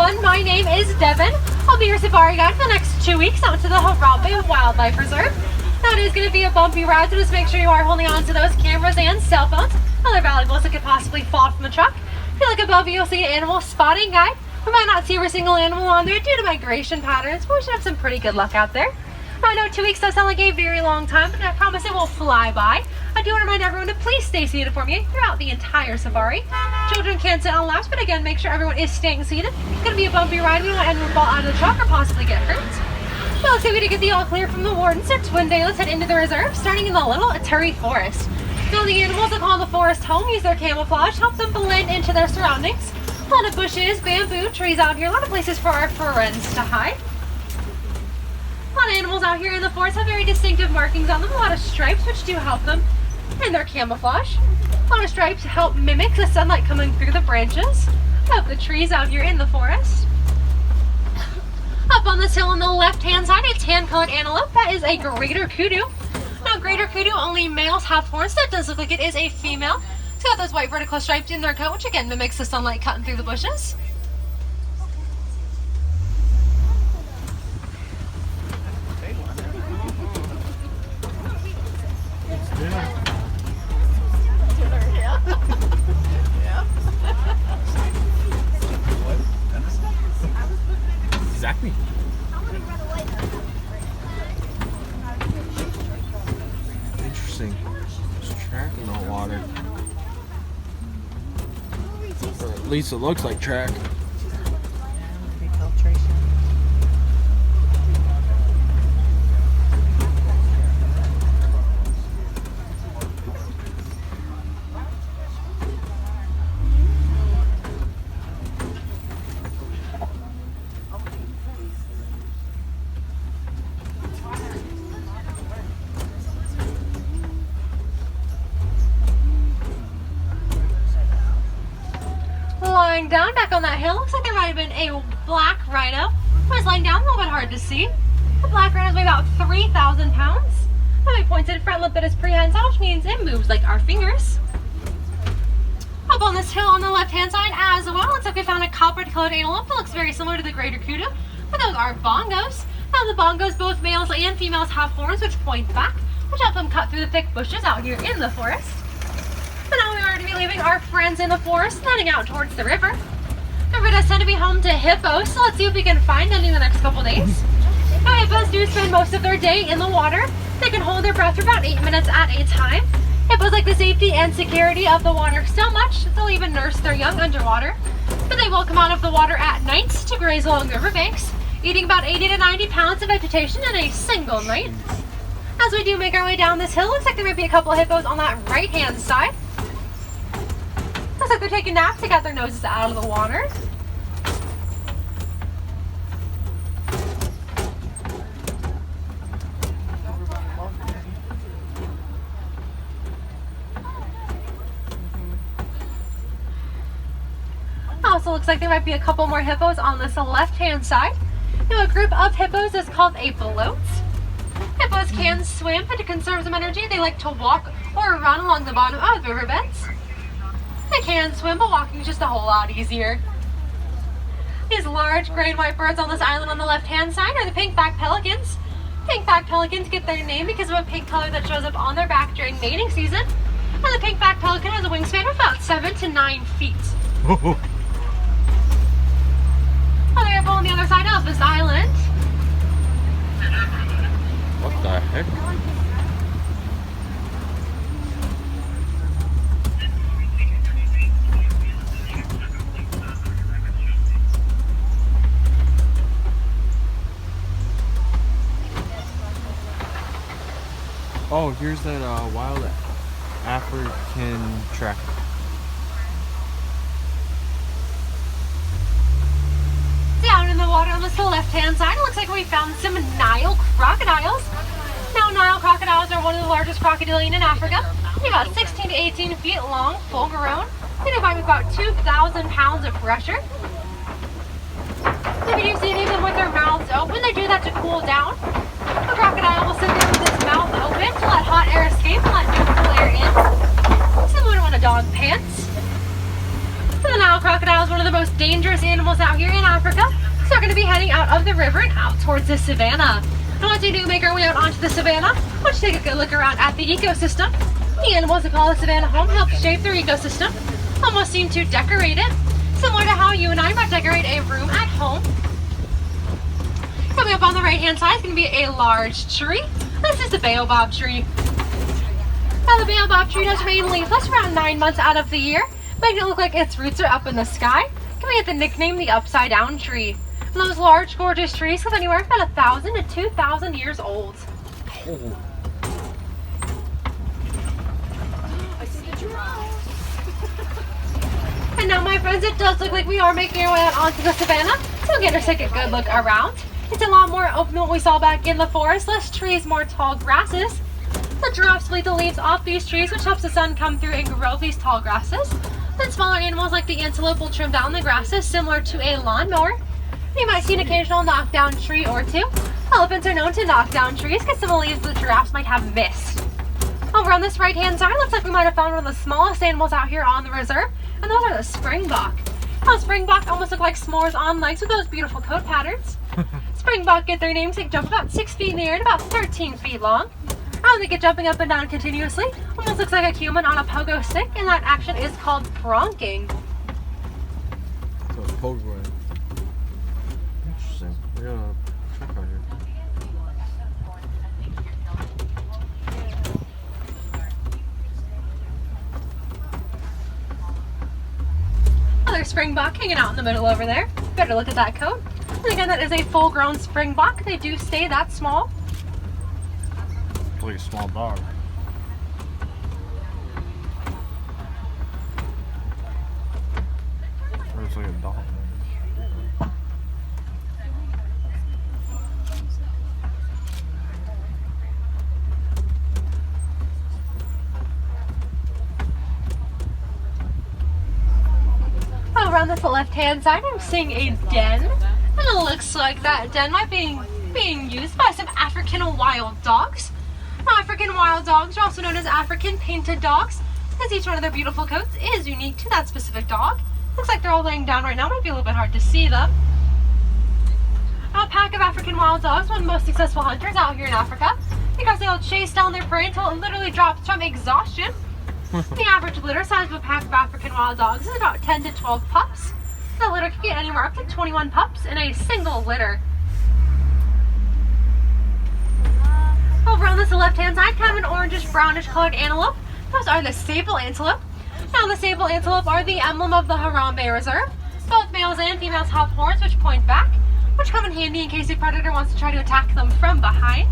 everyone, my name is Devin. I'll be your safari guide for the next 2 weeks out to the Harambe Wildlife Reserve. That is going to be a bumpy ride, so just make sure you are holding on to those cameras and cell phones, other valuables that could possibly fall from the truck. If you look above you, you'll see an animal spotting guide. We might not see every single animal on there due to migration patterns, but we should have some pretty good luck out there. I know 2 weeks does sound like a very long time, but I promise it will fly by. I do want to remind everyone to please stay seated for me throughout the entire safari. Children can sit on laps, but again, make sure everyone is staying seated. It's going to be a bumpy ride. We don't want anyone to fall out of the truck or possibly get hurt. Well, let's see if we can get the all clear from the wardens. It's one day. Let's head into the reserve, starting in the Little Aturi Forest. Now, the animals that call the forest home use their camouflage, help them blend into their surroundings. A lot of bushes, bamboo, trees out here, a lot of places for our friends to hide. A lot of animals out here in the forest have very distinctive markings on them, a lot of stripes which do help them in their camouflage. A lot of stripes help mimic the sunlight coming through the branches of the trees out here in the forest. Up on this hill on the left-hand side, a tan-colored antelope. That is a greater kudu. Now, greater kudu, only males have horns. That does look like it is a female. It's got those white vertical stripes in their coat, which again mimics the sunlight cutting through the bushes. Exactly. Interesting. There's track in the water. Or at least it looks like track. Lying down back on that hill, looks like there might have been a black rhino. I was lying down, a little bit hard to see. The black rhino is weigh about 3,000 pounds. Have a pointed front lip that is prehensile, which means it moves like our fingers. Up on this hill on the left-hand side as well, looks like we found a copper-colored antelope that looks very similar to the greater kudu, but those are bongos. Now the bongos, both males and females, have horns which point back, which help them cut through the thick bushes out here in the forest. But now we are to be leaving our friends in the forest and heading out towards the river. The river does tend to be home to hippos, so let's see if we can find any in the next couple days. Now, hippos do spend most of their day in the water. They can hold their breath for about 8 minutes at a time. Hippos like the safety and security of the water so much that they'll even nurse their young underwater. But they will come out of the water at night to graze along the riverbanks, eating about 80 to 90 pounds of vegetation in a single night. As we do make our way down this hill, looks like there might be a couple of hippos on that right-hand side. Looks like they're taking naps. They got their noses out of the water. Also looks like there might be a couple more hippos on this left-hand side. Now, a group of hippos is called a float. Hippos can swim, but to conserve some energy, they like to walk or run along the bottom of riverbeds. They can swim, but walking is just a whole lot easier. These large gray and white birds on this island on the left-hand side are the pink-backed pelicans. Pink-backed pelicans get their name because of a pink color that shows up on their back during mating season. And the pink-backed pelican has a wingspan of about 7 to 9 feet. Another hippo on the other side of this island. What the heck? Oh, here's that wild African track. Down in the water on this left-hand side, it looks like we found some Nile crocodiles. Now, Nile crocodiles are one of the largest crocodilian in Africa. They're about 16 to 18 feet long, full grown. They divide with about 2,000 pounds of pressure. If you do see any of them with their mouths open, they do that to cool down. The crocodile will sit there with its mouth open to let hot air escape and let new cool air in, similar to when a dog pants. The Nile crocodile is one of the most dangerous animals out here in Africa. So we're going to be heading out of the river and out towards the savannah. And once we do make our way out onto the savannah, let's take a good look around at the ecosystem. The animals that call the savannah home help shape their ecosystem. Almost seem to decorate it, similar to how you and I might decorate a room at home. Coming up on the right hand side is going to be a large tree. This is the baobab tree. Now the baobab tree does remain leafless around 9 months out of the year, making it look like its roots are up in the sky. Giving it the nickname the upside down tree. And those large gorgeous trees live anywhere from 1,000 to 2,000 years old. Oh. And now my friends, it does look like we are making our way out onto the savannah, so again, let's take a good look around. It's a lot more open than what we saw back in the forest, less trees, more tall grasses. The giraffes lead the leaves off these trees, which helps the sun come through and grow these tall grasses. Then smaller animals like the antelope will trim down the grasses, similar to a lawnmower. You might see an occasional knockdown tree or two. Elephants are known to knock down trees because some of the leaves the giraffes might have missed. Over on this right hand side, looks like we might have found one of the smallest animals out here on the reserve, and those are the springbok. Now springbok almost look like s'mores on legs with those beautiful coat patterns. Springbok get their namesake jump about 6 feet in the air and about 13 feet long. How they get jumping up and down continuously, almost looks like a human on a pogo stick, and that action is called bronking. So it's pogo. Interesting. We're gonna check right here. Another springbok hanging out in the middle over there. Better look at that coat. And again, that is a full-grown springbok. They do stay that small. It's like a small dog. Or it's like a dog. Around this left-hand side, I'm seeing a den. And it looks like that den might be being used by some African wild dogs. African wild dogs are also known as African painted dogs, as each one of their beautiful coats is unique to that specific dog. Looks like they're all laying down right now. Might be a little bit hard to see them. A pack of African wild dogs, one of the most successful hunters out here in Africa, because they'll chase down their prey until it literally drops from exhaustion. The average litter size of a pack of African wild dogs is about 10 to 12 pups. The litter can get anywhere up to 21 pups in a single litter. Over on this left-hand side, kind of an orangish, brownish colored antelope. Those are the sable antelope. Now the sable antelope are the emblem of the Harambe Reserve. Both males and females have horns which point back, which come in handy in case a predator wants to try to attack them from behind.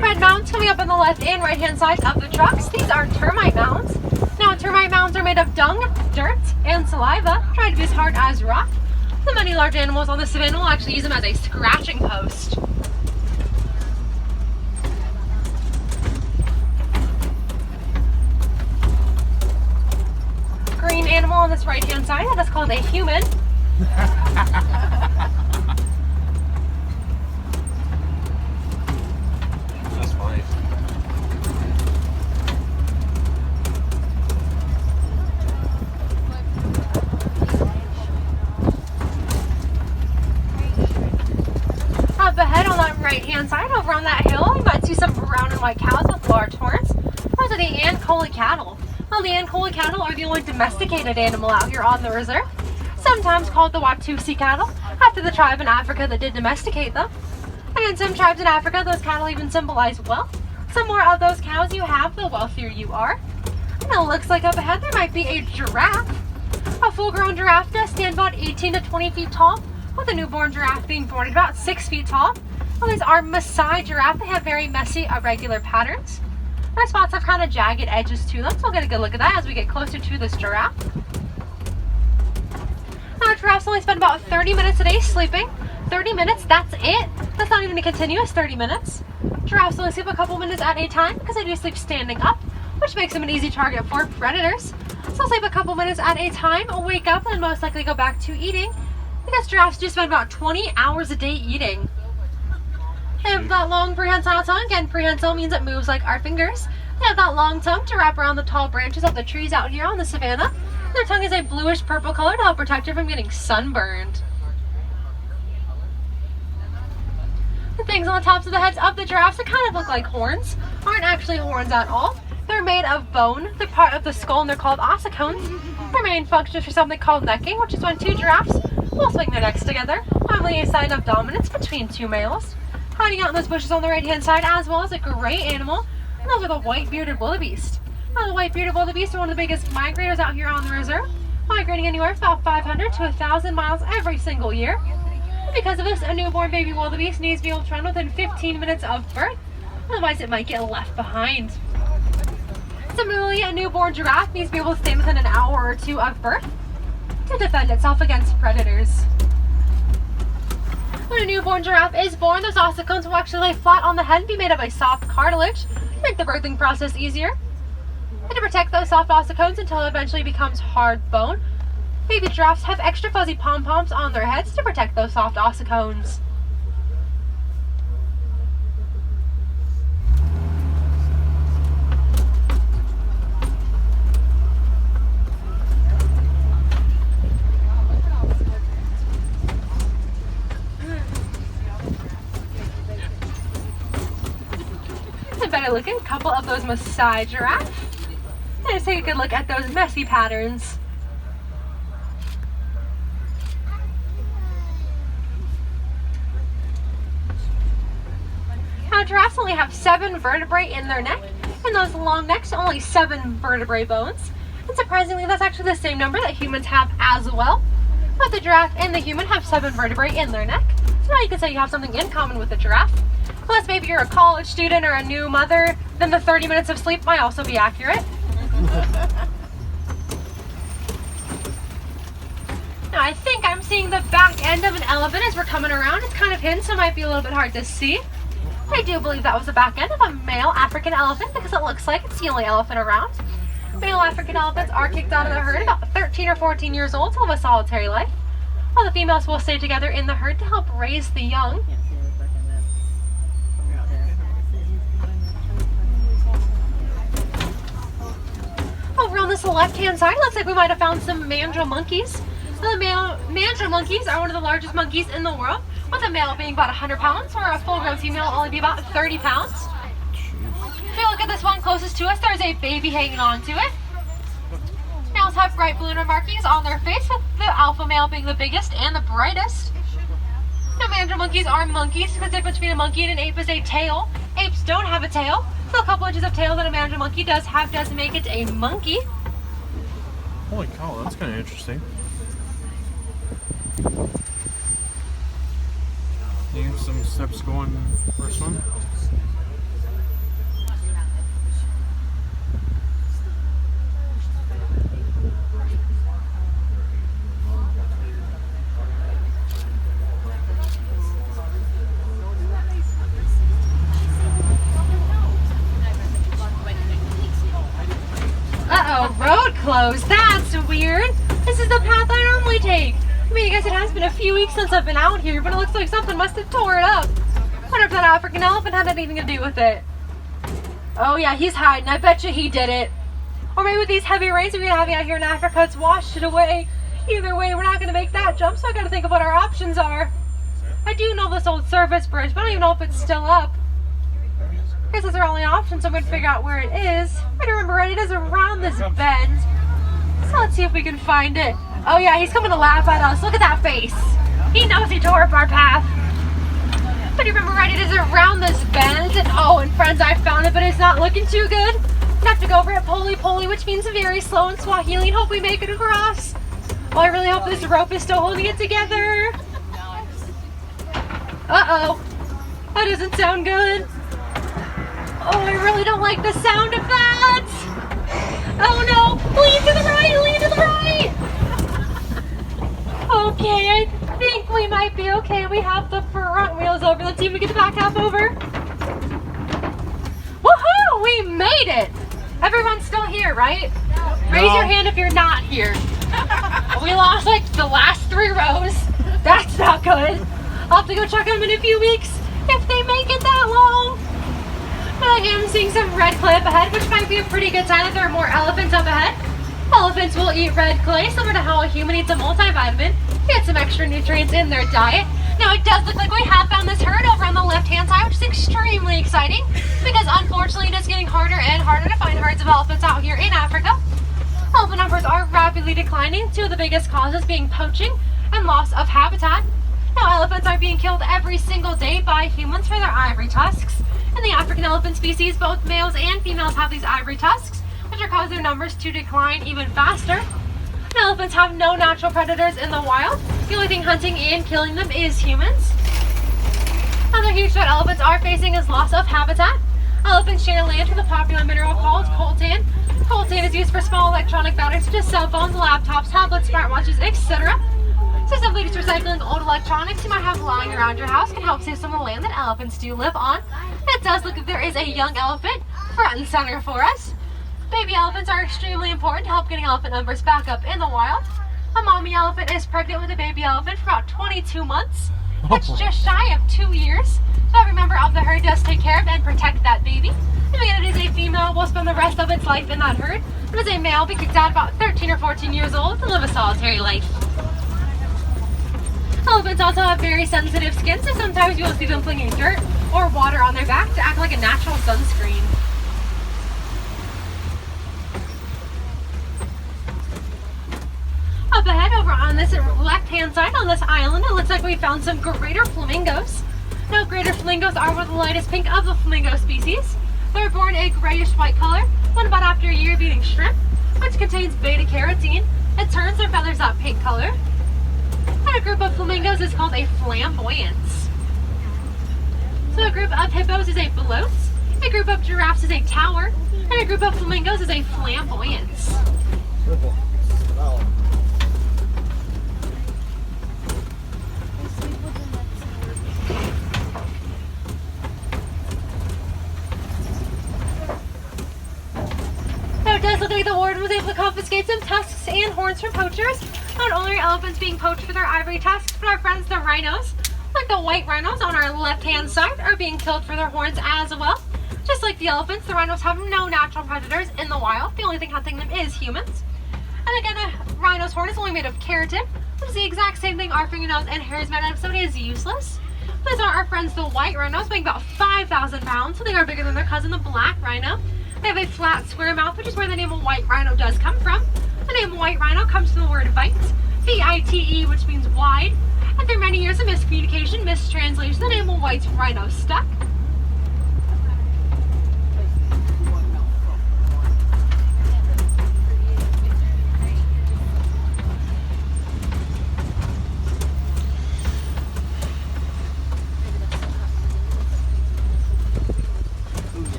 Red mounds coming up on the left and right hand sides of the trucks. These are termite mounds. Now termite mounds are made of dung, dirt, and saliva, trying to be as hard as rock. The many large animals on the savannah will actually use them as a scratching post. Green animal on this right hand side, that is called a human. That's funny. Up ahead on that right hand side, over on that hill, you might see some brown and white cows with large horns. Those are the Ankole cattle. Well, the Ankole cattle are the only domesticated animal out here on the reserve, sometimes called the Watusi cattle, after the tribe in Africa that did domesticate them. And in some tribes in Africa, those cattle even symbolize wealth. The more of those cows you have, the wealthier you are. And it looks like up ahead there might be a giraffe. A full-grown giraffe does stand about 18 to 20 feet tall, with a newborn giraffe being born at about 6 feet tall. Well, these are Maasai giraffe. They have very messy, irregular patterns. Their spots have kind of jagged edges to them, so we'll get a good look at that as we get closer to this giraffe. Now, giraffes only spend about 30 minutes a day sleeping. 30 minutes, that's it. That's not even a continuous 30 minutes. Giraffes only sleep a couple minutes at a time because they do sleep standing up, which makes them an easy target for predators. So they'll sleep a couple minutes at a time, wake up, and most likely go back to eating, because giraffes do spend about 20 hours a day eating. They have that long prehensile tongue. Again, prehensile means it moves like our fingers. They have that long tongue to wrap around the tall branches of the trees out here on the savanna. Their tongue is a bluish purple color to help protect you from getting sunburned. The things on the tops of the heads of the giraffes that kind of look like horns aren't actually horns at all. They're made of bone. They're part of the skull and they're called ossicones. Their main function is for something called necking, which is when two giraffes will swing their necks together, having a sign of dominance between two males. Hiding out in those bushes on the right-hand side, as well as a gray animal, and those are the white-bearded wildebeest. Now, the white-bearded wildebeest are one of the biggest migrators out here on the reserve, migrating anywhere from about 500 to 1,000 miles every single year. And because of this, a newborn baby wildebeest needs to be able to run within 15 minutes of birth, otherwise it might get left behind. Similarly, a newborn giraffe needs to be able to stand within an hour or two of birth to defend itself against predators. When a newborn giraffe is born, those ossicones will actually lay flat on the head and be made of a soft cartilage to make the birthing process easier. And to protect those soft ossicones until it eventually becomes hard bone, baby giraffes have extra fuzzy pom-poms on their heads to protect those soft ossicones. Better looking couple of those Maasai giraffes. And let's take a good look at those messy patterns. Now giraffes only have 7 vertebrae in their neck, and those long necks only 7 vertebrae bones. And surprisingly, that's actually the same number that humans have as well. But the giraffe and the human have 7 vertebrae in their neck. So now you can say you have something in common with the giraffe. Unless maybe you're a college student or a new mother, then the 30 minutes of sleep might also be accurate. Now I think I'm seeing the back end of an elephant as we're coming around. It's kind of hidden, so it might be a little bit hard to see. I do believe that was the back end of a male African elephant because it looks like it's the only elephant around. Male African elephants are kicked out of the herd about 13 or 14 years old to live a solitary life, while the females will stay together in the herd to help raise the young. Over on this left-hand side, looks like we might have found some mandrill monkeys. The mandrill monkeys are one of the largest monkeys in the world, with a male being about 100 pounds, or a full-grown female will only be about 30 pounds. If you look at this one closest to us, there's a baby hanging on to it. Males have bright blue markings on their face, with the alpha male being the biggest and the brightest. Now, mandrill monkeys are monkeys. The difference between a monkey and an ape is a tail. Apes don't have a tail. So a couple inches of tail that a mandrill monkey does have does make it a monkey. Holy cow, that's kind of interesting. You have some steps going first one. Uh-oh, road closed. That's weird. This is the path I normally take. I mean, I guess it has been a few weeks since I've been out here, but it looks like something must have tore it up. Wonder if that African elephant had anything to do with it. Oh yeah, he's hiding. I bet you he did it. Or maybe with these heavy rains we've been having out here in Africa, it's washed it away. Either way, we're not going to make that jump, so I got to think of what our options are. I do know this old surface bridge, but I don't even know if it's still up. I guess those are our only options, so I'm going to figure out where it is. I don't remember right, it is around this bend. So let's see if we can find it. Oh yeah, he's coming to laugh at us. Look at that face. He knows he tore up our path. But you remember right, it is around this bend. Oh, and friends, I found it, but it's not looking too good. I have to go over it poli-poli, which means very slow in Swahili, and hope we make it across. Well, I really hope this rope is still holding it together. Uh-oh. That doesn't sound good. Oh, I really don't like the sound of that. Oh no, lean to the right, lean to the right. Okay, I think we might be okay. We have the front wheels over. Let's see if we get the back half over. Woohoo, we made it. Everyone's still here, right? No. Raise your hand if you're not here. We lost like the last 3 rows. That's not good. I'll have to go check them in a few weeks if they make it that long. I am seeing some red clay up ahead, which might be a pretty good sign that there are more elephants up ahead. Elephants will eat red clay, similar to how a human eats a multivitamin to get some extra nutrients in their diet. Now, it does look like we have found this herd over on the left-hand side, which is extremely exciting because unfortunately it is getting harder and harder to find herds of elephants out here in Africa. Elephant numbers are rapidly declining, two of the biggest causes being poaching and loss of habitat. Now, elephants are being killed every single day by humans for their ivory tusks. In the African elephant species, both males and females have these ivory tusks, which are causing their numbers to decline even faster. Elephants have no natural predators in the wild. The only thing hunting and killing them is humans. Another huge threat elephants are facing is loss of habitat. Elephants share land with a popular mineral called coltan. Coltan is used for small electronic batteries such as cell phones, laptops, tablets, smartwatches, etc. So simply just recycling old electronics you might have lying around your house can help save some of the land that elephants do live on. It does look like there is a young elephant front and center for us. Baby elephants are extremely important to help getting elephant numbers back up in the wild. A mommy elephant is pregnant with a baby elephant for about 22 months. That's just shy of 2 years. So every member of the herd does take care of and protect that baby. And again, it is a female, will spend the rest of its life in that herd. It is a male, be kicked out about 13 or 14 years old to live a solitary life. Elephants also have very sensitive skin, so sometimes you will see them flinging dirt or water on their back to act like a natural sunscreen. Up ahead over on this left-hand side on this island, it looks like we found some greater flamingos. Now, greater flamingos are one of the lightest pink of the flamingo species. They're born a grayish-white color, then about after a year of eating shrimp, which contains beta-carotene, it turns their feathers that pink color. And a group of flamingos is called a flamboyance. So a group of hippos is a bloat, a group of giraffes is a tower, and a group of flamingos is a flamboyance. It does look like the warden was able to confiscate some tusks and horns from poachers. Not only are elephants being poached for their ivory tusks, but our friends the rhinos, like the white rhinos on our left-hand side, are being killed for their horns as well. Just like the elephants, the rhinos have no natural predators in the wild. The only thing hunting them is humans. And again, a rhino's horn is only made of keratin, which is the exact same thing our fingernails and hair is made out of, so it is useless. These are our friends the white rhinos, weighing about 5,000 pounds, so they are bigger than their cousin the black rhino. They have a flat, square mouth, which is where the name of white rhino does come from. The name white rhino comes from the word vite, V-I-T-E, which means wide. And through many years of miscommunication, mistranslation, the name of white rhino stuck.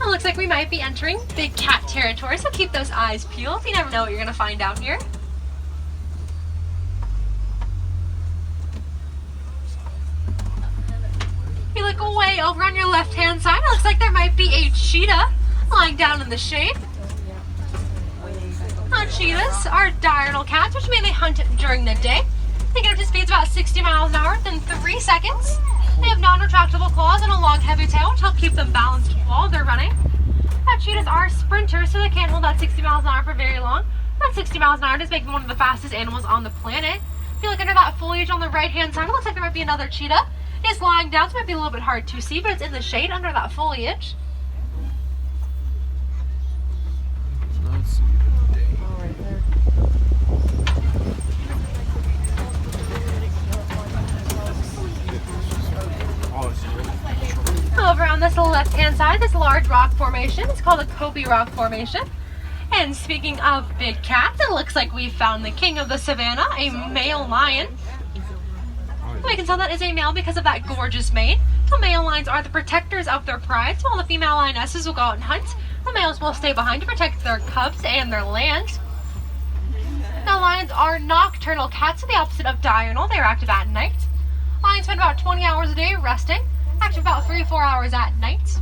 Looks like we might be entering big cat territory, so keep those eyes peeled. You never know what you're going to find out here. If you look way over on your left-hand side, it looks like there might be a cheetah lying down in the shade. Cheetahs are diurnal cats, which mean they hunt during the day. They get up to speeds about 60 miles an hour within 3 seconds. They have non-retractable claws and a long, heavy tail, which help keep them balanced while they're running. Cheetahs are sprinters, so they can't hold that 60 miles an hour for very long. That 60 miles an hour does make them one of the fastest animals on the planet. If you look under that foliage on the right-hand side, it looks like there might be another cheetah. It's lying down, so it might be a little bit hard to see, but it's in the shade under that foliage. Let's see the day. Over on this left-hand side, this large rock formation, it's called a Kobe Rock Formation. And speaking of big cats, it looks like we found the king of the savannah, a male lion. We can tell that is a male because of that gorgeous mane. The male lions are the protectors of their pride, so while the female lionesses will go out and hunt, the males will stay behind to protect their cubs and their land. Now, lions are nocturnal cats, so the opposite of diurnal. They are active at night. Lions spend about 20 hours a day resting, active about 3 or 4 hours at night.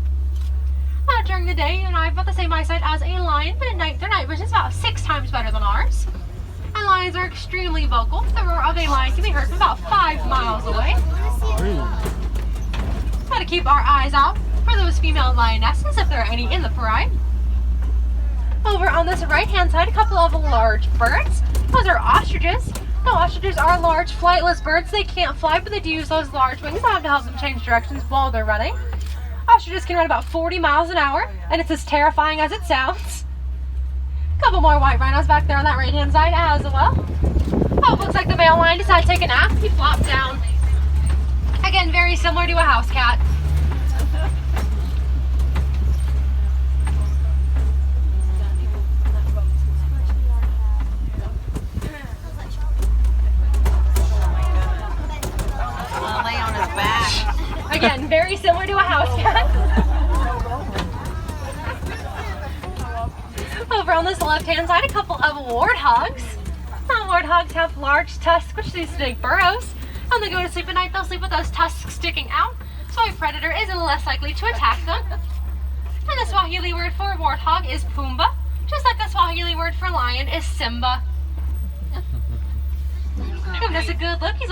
During the day, and I have about the same eyesight as a lion, but at night their night vision is about 6 times better than ours. And lions are extremely vocal. The roar of a lion can be heard from about 5 miles away. Got to keep our eyes out for those female lionesses, if there are any in the pride. Over on this right-hand side, a couple of large birds. Those are ostriches. Now, ostriches are large flightless birds. They can't fly, but they do use those large wings. I have to help them change directions while they're running. Ostriches can run about 40 miles an hour, and it's as terrifying as it sounds. A couple more white rhinos back there on that right-hand side as well. Oh, it looks like the male lion decided to take a nap. He flopped down. Again, very similar to a house cat. Lay on his back. Again, very similar to a house cat. Over on this left-hand side, a couple of warthogs. Now, warthogs have large tusks, which leads to big burrows. When they go to sleep at night, they'll sleep with those tusks sticking out, so a predator is less likely to attack them. And the Swahili word for warthog is Pumbaa, just like the Swahili word for lion is Simba. Give this a good look. He's